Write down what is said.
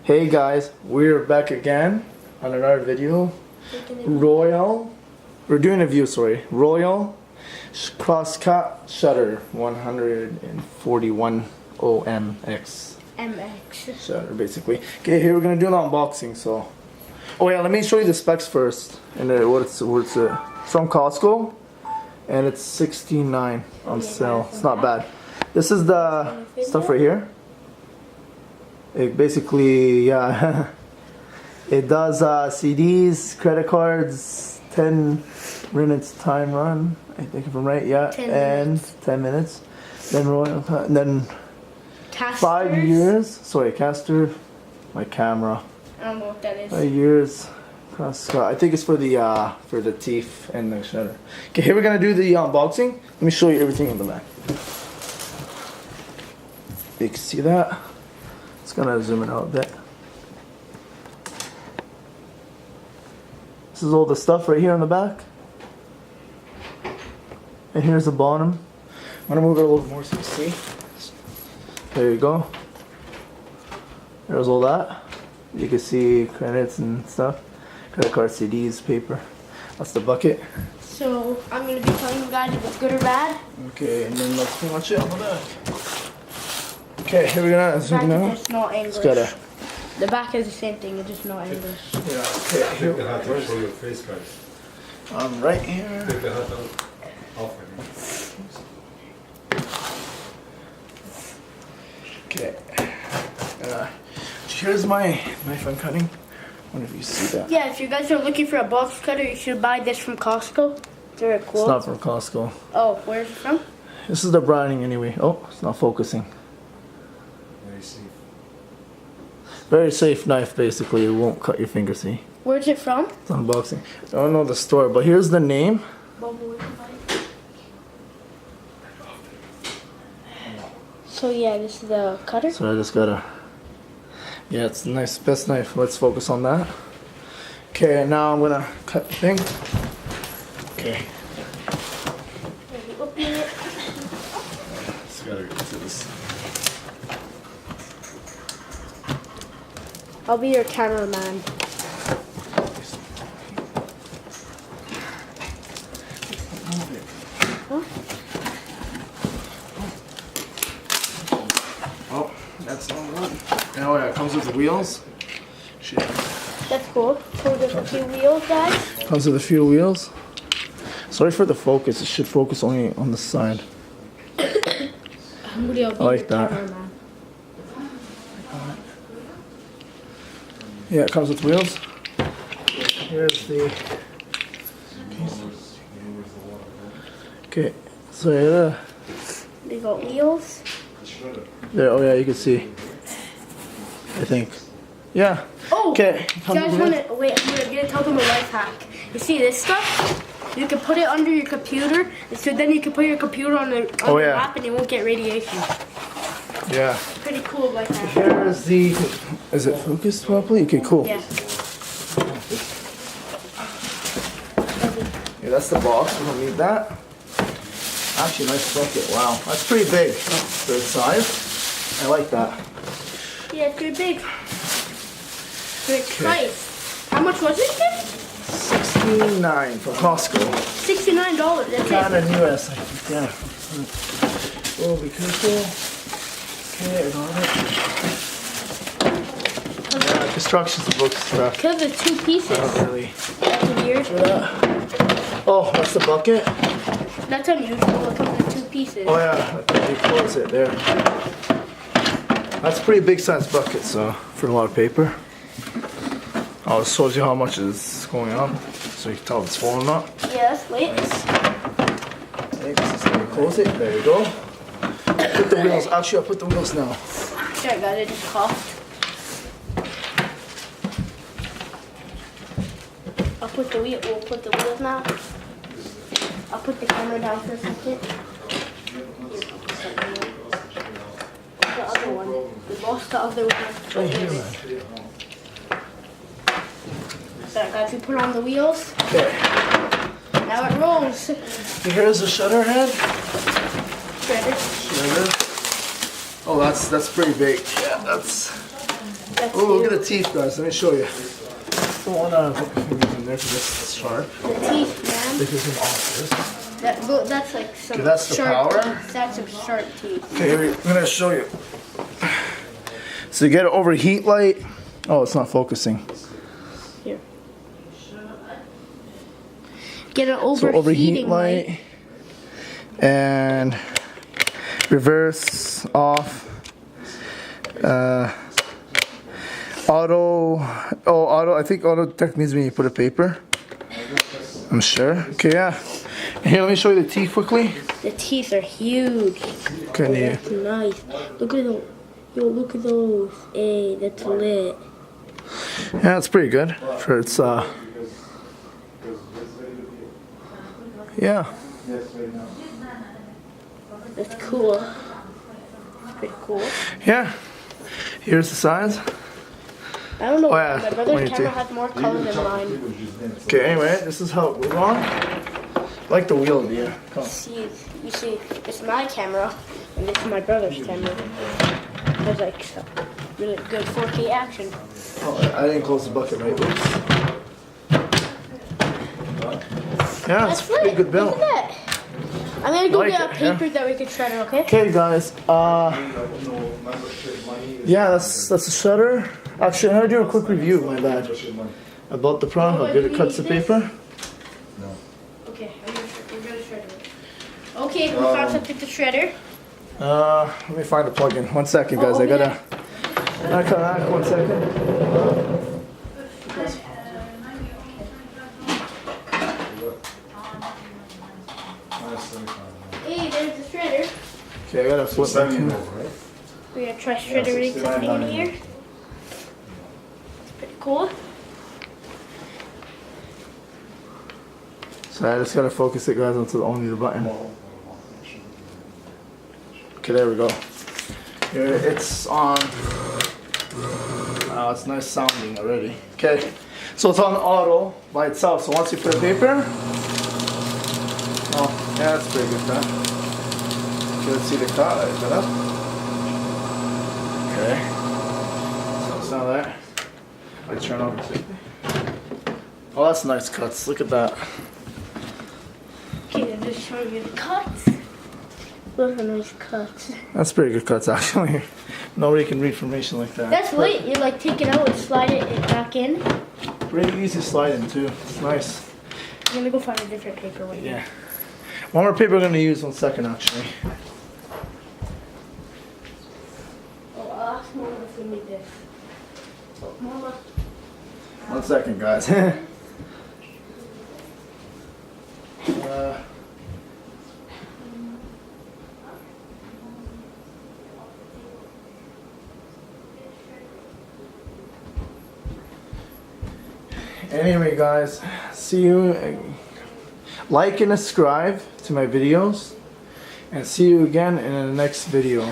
Hey guys, we're back again on another video. Royal Crosscut Shredder 141 OMX Shredder basically. Okay, here we're gonna do an unboxing. So, oh yeah, let me show you the specs first. And it's from Costco, and it's $69 on sale. It's not bad. This is the stuff right here. It basically, yeah, it does CDs, credit cards, 10 minutes time run. I think if I'm right, yeah, 10 minutes. Then then Casters. 5 years. Sorry, caster. My camera. I don't know what that is. 5 years. I think it's for the teeth and the shredder. Okay, here we're gonna do the unboxing. Let me show you everything in the back. You can see that. It's gonna zoom it out a bit. This is all the stuff right here on the back. And here's the bottom. I'm gonna move it a little more so you see. There you go. There's all that. You can see credits and stuff. Credit card, CDs, paper. That's the bucket. So I'm gonna be telling you guys if it's good or bad. Okay, and then that's pretty much it on the back. Okay, here we go. It's not English. It's gotta. The back is the same thing, it's just not English. Yeah, okay. Here, Take the hat off for your face, guys. I'm right here. Take the hat off. Okay. Here's my knife I'm cutting. I wonder if you see that. Yeah, if you guys are looking for a box cutter, you should buy this from Costco. It's very cool. It's not from Costco. Oh, where's it from? This is the branding anyway. Oh, it's not focusing. Very safe. Very safe knife, basically. It won't cut your finger, see? Where's it from? It's unboxing. I don't know the store, but here's the name. So yeah, this is the cutter. So I just gotta... Yeah, it's a nice, best knife. Let's focus on that. Okay, now I'm gonna cut the thing. Okay. Just gotta get to this. I'll be your cameraman. Oh, that's not one. Oh yeah, it comes with the wheels. Shit. That's cool. So there's a few wheels, guys. Comes with a few wheels. Sorry for the focus. It should focus only on the side. I like that. Cameraman. Yeah, it comes with wheels. Here's the. Okay, so yeah. They got wheels. There, oh yeah, you can see. I think. Yeah. Oh, okay. you guys wanna wait? I'm gonna tell them a life hack. You see this stuff? You can put it under your computer, so then you can put your computer on the lap and it won't get radiation. Yeah. Pretty cool life hack. Here's the. Is it focused properly? Okay, cool. Yeah. Yeah, that's the box. We don't need that. Actually, nice bucket. Wow, that's pretty big for its size. I like that. Yeah, it's pretty big. Good price. How much was it again? $69 from Costco. $69. That's Canada it. and US, I think. Yeah. Oh, be careful. Okay, I got it. Yeah, construction books stuff. Because it's two pieces. Not really. That's weird. Oh, that's the bucket. That's unusual. It comes in two pieces. Oh yeah, you close it there. That's a pretty big size bucket, so for a lot of paper. Oh, it shows you how much is going on, so you can tell if it's full or not. Yes, wait. Nice. Okay, just let me close it. There you go. Put the wheels. Actually, I'll put the wheels now. Sure, guys, it just coughed. We'll put the wheels now. I'll put the camera down for a second. The other one. We lost the other one. Right here, man. Alright guys, we put on the wheels. Okay. Now it rolls. Here's the shutter head. Shredder. Shredder. Oh, that's pretty big. Yeah, that's That's Oh, look you. at the teeth, guys. Let me show you. Don't want to put my fingers in there because it's sharp. The teeth, man. This is an office. That's like some Okay, that's the sharp power. teeth. That's some sharp teeth. Okay, here, I'm gonna show you. So you get an overheat light. Oh, it's not focusing. Here. Get an So overheating overheat light. light and reverse off. Auto. Oh, auto. I think auto detect means when you put a paper. I'm sure. Okay, yeah. Here, let me show you the teeth quickly. The teeth are huge. Okay, yeah. That's nice. Look at those. Yo, look at those. Hey, that's lit. Yeah, it's pretty good for its. Yeah. That's cool. That's pretty cool. Yeah. Here's the size. I don't know. Oh, yeah. My brother's 22. camera has more color than mine. Okay, anyway, this is how it goes on. I like the wheel idea. Come. You see, it's my camera, and this is my brother's camera. There's like some really good 4K action. Oh, I didn't close the bucket, right? Oops. Yeah, it's a pretty lit. good build. Look at that. I'm gonna go Like get it, a paper that we can shred it, okay? Okay, guys. Yeah, that's a shredder. Actually, I'm gonna do a quick review. My bad. About the product, how good it cuts the paper. Okay, we're gonna shred it. Okay, we found something to shredder. Let me find a plug-in. 1 second, guys. I gotta cut that. 1 second. Hey, there's the shredder. Okay, I gotta flip that. We're gonna try shreddering something in here. It's pretty cool. So I just gotta focus it, guys, onto only the button. Okay, there we go. Here, it's on. Oh, it's nice sounding already. Okay, so it's on auto by itself. So once you put a paper, oh, yeah, that's pretty good, huh? Okay, let's see the cut. Is that up? Okay. So it's not there. I turn over to. Oh, that's nice cuts. Look at that. Okay, I'm just showing you the cuts. Those are nice cuts. That's pretty good cuts, actually. Nobody can read information like that. That's lit. You like take it out and slide it back in. Pretty easy sliding too. It's nice. I'm gonna go find a different paper with you. Yeah. One more paper we're gonna use. 1 second, actually. Oh, I'll ask Mama if we need this. Oh, Mama. 1 second, guys. Anyway, guys, see you. Like and subscribe to my videos, and see you again in the next video.